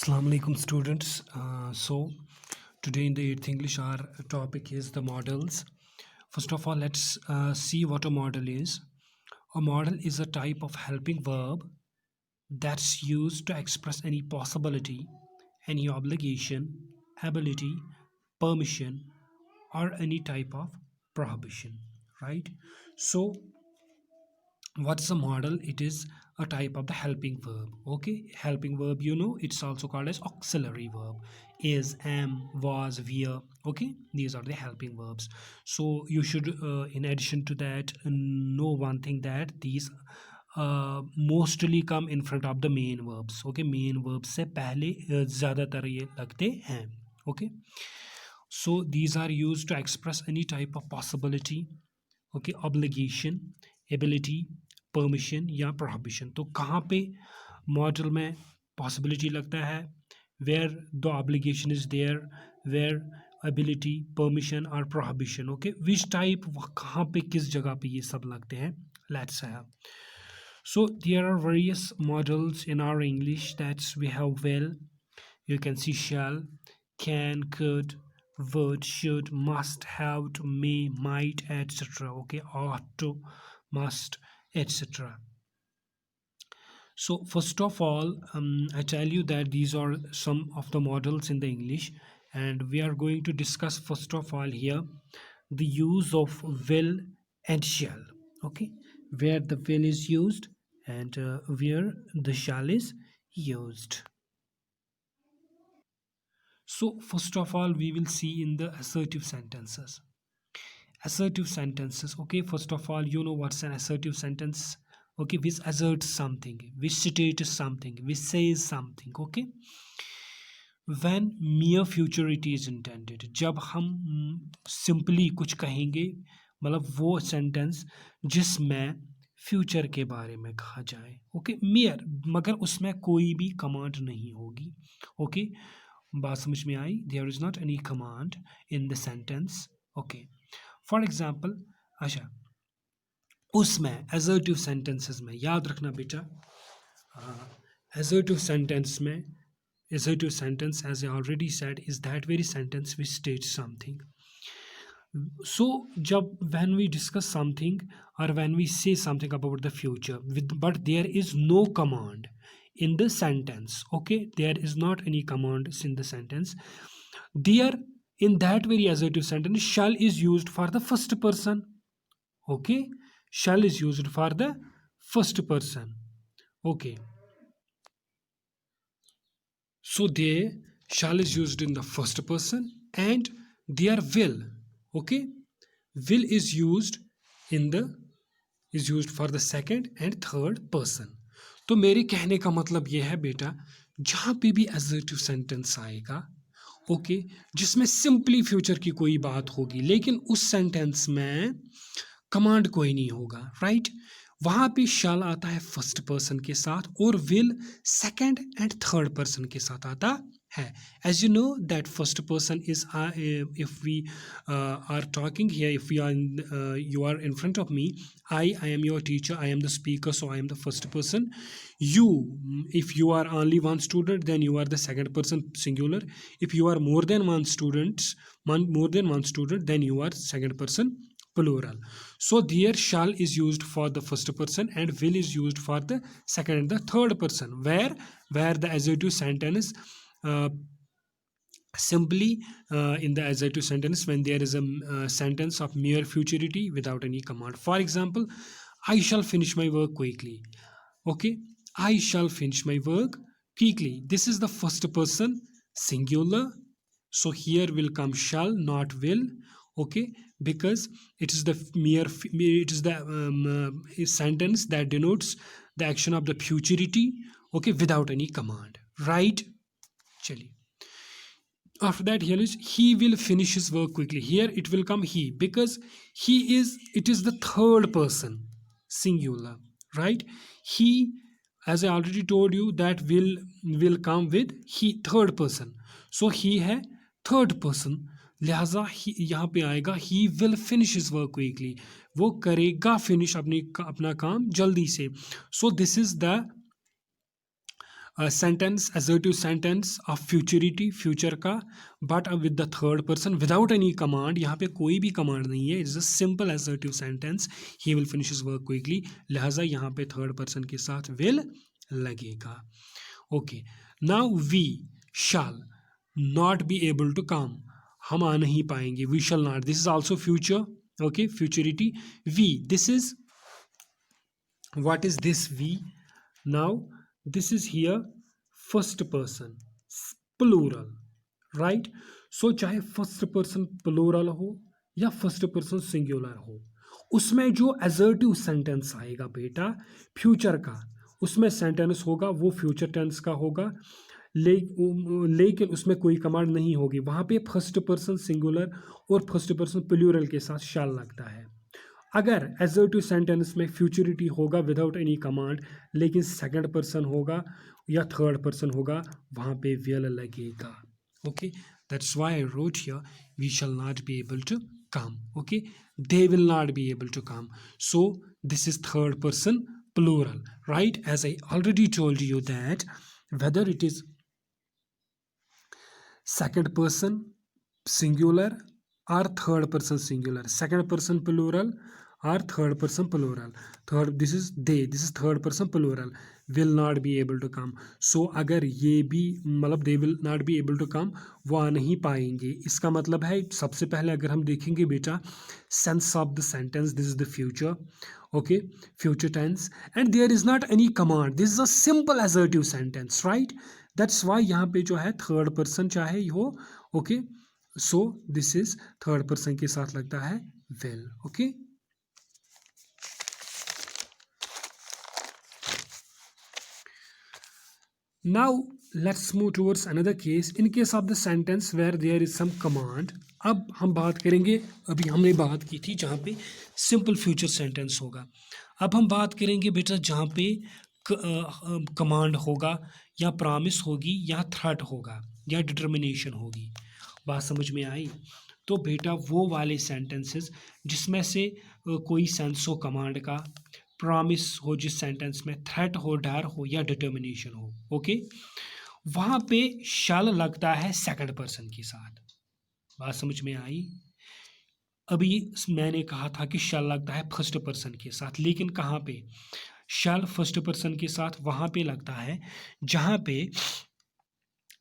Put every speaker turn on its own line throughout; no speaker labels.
Assalamu alaikum students. Today in the 8th English our topic is the models. First of all, let's see what a model is. A model is a type of helping verb that's used to express any possibility, any obligation, ability, permission, or any type of prohibition, right? So what's a model? It is a type of the helping verb. Okay, helping verb, it's also called as auxiliary verb. Is, am, was, were. Okay, these are the helping verbs. So you should in addition to that know one thing, that these mostly come in front of the main verbs. Okay, main verbs से पहले ज़्यादातर ये लगते हैं. Okay, so these are used to express any type of possibility, okay, obligation, ability, permission या prohibition. तो कहाँ पे मॉडल में possibility लगता है? Where the obligation is there, where ability, permission or prohibition. Okay, which type, कहाँ पे किस जगह पे ये सब लगते हैं? Let's have. So there are various models in our English. That's we have will, you can see shall, can, could, would, should, must, have to, may, might, etc. Okay, ought to, must, etc. So first of all, I tell you that these are some of the models in the English, and we are going to discuss first of all here the use of will and shall. Okay, where the will is used and where the shall is used. So first of all, we will see in the assertive sentences. Assertive sentences. Okay, first of all, you know what's an assertive sentence. Okay, which asserts something, which states something, which says something. Okay, when mere futurity is intended, जब हम simply कुछ कहेंगे, मतलब वो sentence जिसमें future के बारे में कहा जाए. ओके, मेयर, मगर उसमें कोई भी कमांड नहीं होगी. ओके, बात समझ में आई? There is not any command in the sentence. Okay, for example, अच्छा, उसमें एजर्टिव सेंटेंसेस में याद रखना बेटा, एजर्टिव सेंटेंस में, assertive sentence, as I already said, is that very sentence which states something. So jab when we discuss something or when we say something about the future but there is no command in the sentence. Okay, there is not any command in the sentence. There, in that very assertive sentence, shall is used for the first person. Okay, shall is used for the first person. Okay, so there shall is used in the first person, and their will, okay, will is used in the, is used for the second and third person. तो मेरे कहने का मतलब ये है बेटा, जहाँ पे भी assertive sentence आएगा, ओके, जिसमें सिंपली फ्यूचर की कोई बात होगी लेकिन उस सेंटेंस में कमांड कोई नहीं होगा, राइट, वहां पे शैल आता है फर्स्ट पर्सन के साथ और will second and third person के साथ आता है. As you know that first person is, if we are talking here, if we are you are in front of me, I am your teacher, I am the speaker, so I am the first person. You, if you are only one student, then you are the second person singular. If you are more than one student, then you are second person plural. So there shall is used for the first person and will is used for the second and the third person, where the assertive sentence simply in the assertive sentence when there is a sentence of mere futurity without any command. For example, I shall finish my work quickly. Okay, I shall finish my work quickly. This is the first person singular, so here will come shall, not will. Okay, because it is the it is the sentence that denotes the action of the futurity, okay, without any command, right? Chali. After that, here is he will finish his work quickly. Here it will come he, because he is, it is the third person singular, right? He, as I already told you, that will come with he, third person. So he है third person, लिहाजा यहाँ पे आएगा he will finish his work quickly, वो करेगा finish अपना काम जल्दी से. So this is the sentence assertive sentence of futurity, future का, but with the third person without any command. यहाँ पे कोई भी कमांड नहीं है, it's a simple assertive sentence. He will finish his work quickly, लिहाजा यहाँ पे थर्ड पर्सन के साथ विल लगेगा. Okay, now we shall not be able to come, हम आ नहीं पाएंगे. We shall not, this is also future. Okay, futurity. We, this is, what is this we? Now this is here first person plural, right? So चाहे first person plural हो या first person singular हो, उसमें जो assertive sentence आएगा बेटा future का, उसमें सेंटेंस होगा वो फ्यूचर टेंस का होगा, लेकिन उसमें कोई कमांड नहीं होगी. वहाँ पे फर्स्ट पर्सन सिंगुलर और फर्स्ट पर्सन प्लूरल के साथ शैल लगता है. अगर assertive सेंटेंस में फ्यूचरिटी होगा विदाउट एनी कमांड, लेकिन सेकंड पर्सन होगा या थर्ड पर्सन होगा, वहाँ पे विल लगेगा. Okay, that's why I wrote here we shall not be able to come. Okay, they will not be able to come. So this is third person plural, right? As I already told you that whether it is second person singular or third person singular, second person plural or third person plural, third, this is they, this is third person plural, will not be able to come. So अगर ये भी मतलब they will not be able to come, वो आ नहीं पाएंगे, इसका मतलब है सबसे पहले अगर हम देखेंगे बेटा sense of the sentence, this is the future. Okay, future tense, and there is not any command, this is a simple assertive sentence, right? That's why यहाँ पे जो है थर्ड पर्सन चाहे हो. Okay, so this is third person के साथ लगता है will. Okay, now let's move towards another case. In case of the sentence where there is some command, अब हम बात करेंगे, अभी हमने बात की थी जहाँ पे सिंपल फ्यूचर सेंटेंस होगा. अब हम बात करेंगे बेटा जहाँ पे कमांड होगा या प्रॉमिस होगी या थ्रेट होगा या डिटर्मिनेशन होगी. बात समझ में आई? तो बेटा वो वाले सेंटेंसेस जिसमें से कोई सेंस हो कमांड का, प्रॉमिस हो जिस सेंटेंस में, थ्रेट हो, डर हो या डिटर्मिनेशन हो. ओके, वहाँ पे शैल लगता है सेकंड पर्सन के साथ. बात समझ में आई? अभी मैंने कहा था कि शैल लगता है फर्स्ट पर्सन के साथ, लेकिन कहाँ पे शैल फर्स्ट पर्सन के साथ? वहाँ पे लगता है जहाँ पे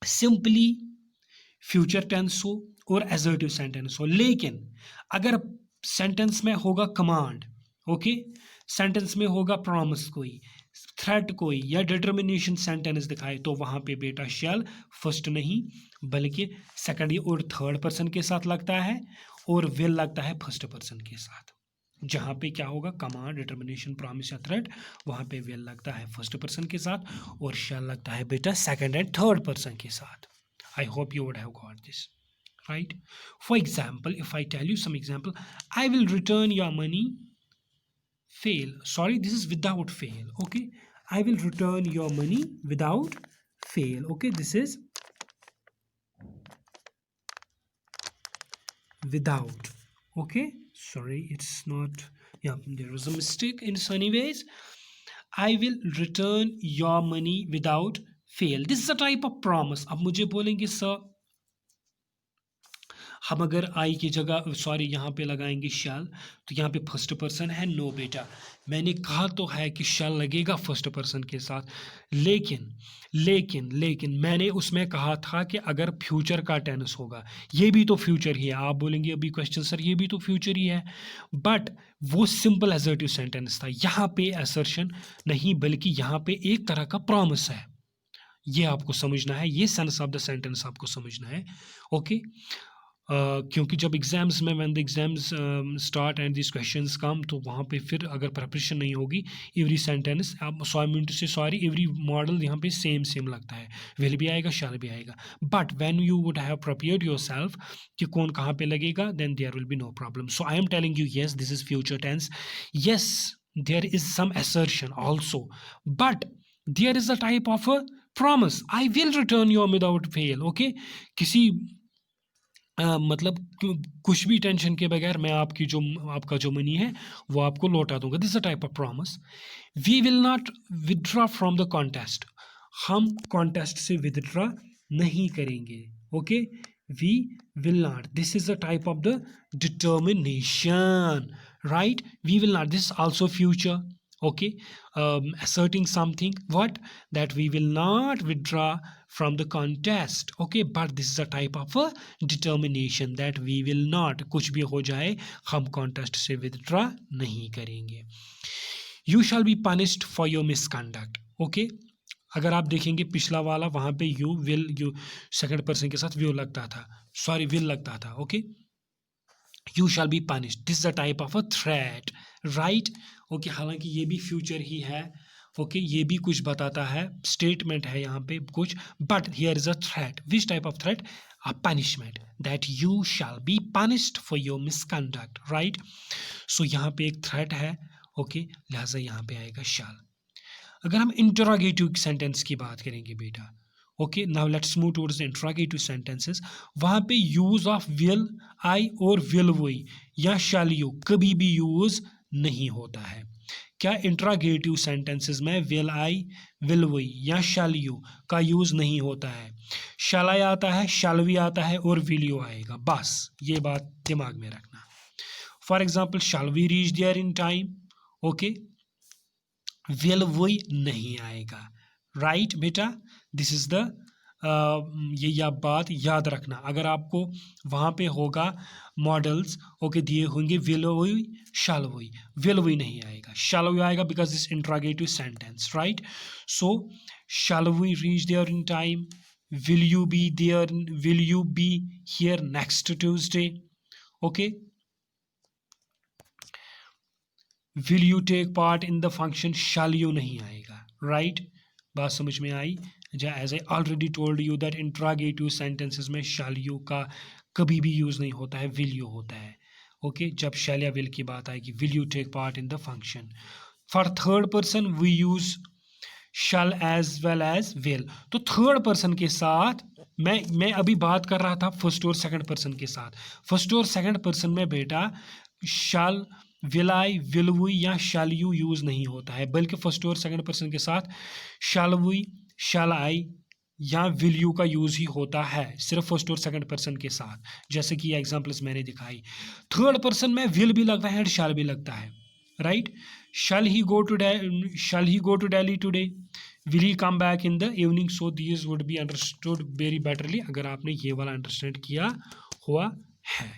सिंपली फ्यूचर टेंस हो और assertive सेंटेंस हो. लेकिन अगर सेंटेंस में होगा कमांड, ओके, सेंटेंस में होगा प्रॉमिस कोई, थ्रेट कोई या डिटर्मिनेशन सेंटेंस दिखाए, तो वहाँ पे बेटा शैल फर्स्ट नहीं बल्कि सेकंड और थर्ड पर्सन के साथ लगता है, और विल लगता है फर्स्ट पर्सन के साथ. जहाँ पे क्या होगा कमांड, डिटर्मिनेशन, प्रॉमिस या थ्रेट, वहाँ पे विल लगता है फर्स्ट पर्सन के साथ और शैल लगता है बेटा सेकंड एंड थर्ड पर्सन के साथ. I hope you would have got this, right? For example, if I tell you some example, I will return your money, fail. Sorry, this is without fail. Okay, I will return your money without fail. Okay, this is without. Okay, sorry, it's not. Yeah, there was a mistake. In so anyways, I will return your money without fail. This is a type of promise. अब मुझे बोलेंगे sir हम अगर आई की जगह sorry यहाँ पे लगाएंगे शैल, तो यहाँ पे फर्स्ट पर्सन है. नो बेटा, मैंने कहा तो है कि शैल लगेगा फर्स्ट पर्सन के साथ, लेकिन लेकिन लेकिन मैंने उसमें कहा था कि अगर फ्यूचर का टेंस होगा, ये भी तो फ्यूचर ही है. आप बोलेंगे अभी क्वेश्चन सर ये भी तो फ्यूचर ही है, बट वो सिंपल assertive सेंटेंस था. यहाँ पे असर्शन नहीं बल्कि यहाँ पे एक तरह का प्रॉमिस है. ये आपको समझना है, ये सेंस ऑफ द सेंटेंस आपको समझना है. ओके, क्योंकि जब एग्जाम्स में when the exams start and this questions come, तो वहाँ पे फिर अगर प्रिपरेशन नहीं होगी, एवरी सेंटेंस आप सॉरी एवरी मॉडल यहाँ पे सेम लगता है. विल भी आएगा, शैल भी आएगा, but when you would have prepared yourself कि कौन कहाँ पे लगेगा, then there will be no problem. So I am telling you yes this is future tense. Yes there is some assertion also, but there is a type of a promise. I will return your without fail. Okay, किसी मतलब कुछ भी tension के बगैर मैं आपका जो money है वो आपको लौटा दूंगा. This a type of promise. We will not withdraw from the contest. हम कॉन्टेस्ट से विदड्रॉ नहीं करेंगे. Okay, we will not. This is the type of the determination, right? We will not. This is also future. Okay, asserting something, what, that we will not withdraw from the contest. Okay, but this is a type of a determination that we will not, कुछ भी हो जाए हम contest से withdraw नहीं करेंगे. You shall be punished for your misconduct. Okay, अगर आप देखेंगे पिछला वाला वहां पे you will, you second person के साथ will लगता था, सॉरी will लगता था. Okay, You shall be punished. This is a type of a threat, right? Okay, हालांकि ये भी फ्यूचर ही है. ओके, ये भी कुछ बताता है, स्टेटमेंट है यहाँ पे कुछ, but here is a threat. Which type of threat? A punishment, that you shall be punished for your misconduct, right? So यहाँ पे एक थ्रेट है. ओके, लिहाजा यहाँ पे आएगा शैल. अगर हम इंटरोगेटिव सेंटेंस की बात करेंगे बेटा, okay, now let's move towards the interrogative sentences. वहाँ पे यूज ऑफ विल आई और विल वही या शैल यू कभी भी यूज नहीं होता है. क्या इंटरोगेटिव सेंटेंसेस में विल आई, विल वही या शैल यू का यूज नहीं होता है? शैल आई आता है, शैल वी आता है और विल यू आएगा. बस ये बात दिमाग में रखना. For example, shall we reach there in time. Okay, will वही नहीं आएगा, राइट बेटा? दिस इज द ये या बात याद रखना. अगर आपको वहाँ पे होगा मॉडल्स, ओके, दिए होंगे विल वही, शैल वही, विल वही नहीं आएगा, शैल वही आएगा because this interrogative sentence, right? So shall we reach there in time, will you be there, will you be here next Tuesday. Okay, will you take part in the function, shall you नहीं आएगा, right? बात समझ में आई? As I already told you that interrogative sentences में shall you का कभी भी यूज नहीं होता है, विल यू होता है. ओके, जब शैल या विल की बात आएगी, will you take part in the function. For third person we use shall as well as will. तो थर्ड पर्सन के साथ मैं अभी बात कर रहा था फर्स्ट और सेकंड पर्सन के साथ. फर्स्ट और सेकंड पर्सन में बेटा शैल, विल आई, विल वी या शैल यू यूज नहीं होता है, बल्कि फर्स्ट और सेकंड पर्सन के साथ शैल वी, शैल आई या विल यू का यूज ही होता है, सिर्फ फर्स्ट और सेकंड पर्सन के साथ, जैसे कि एग्जांपल्स मैंने दिखाई. थर्ड पर्सन में विल भी लगता है और शैल भी लगता है, right? Shall he go to Delhi today, will he come back in the evening. So these would be understood very betterly अगर आपने ये वाला अंडरस्टैंड किया हुआ है.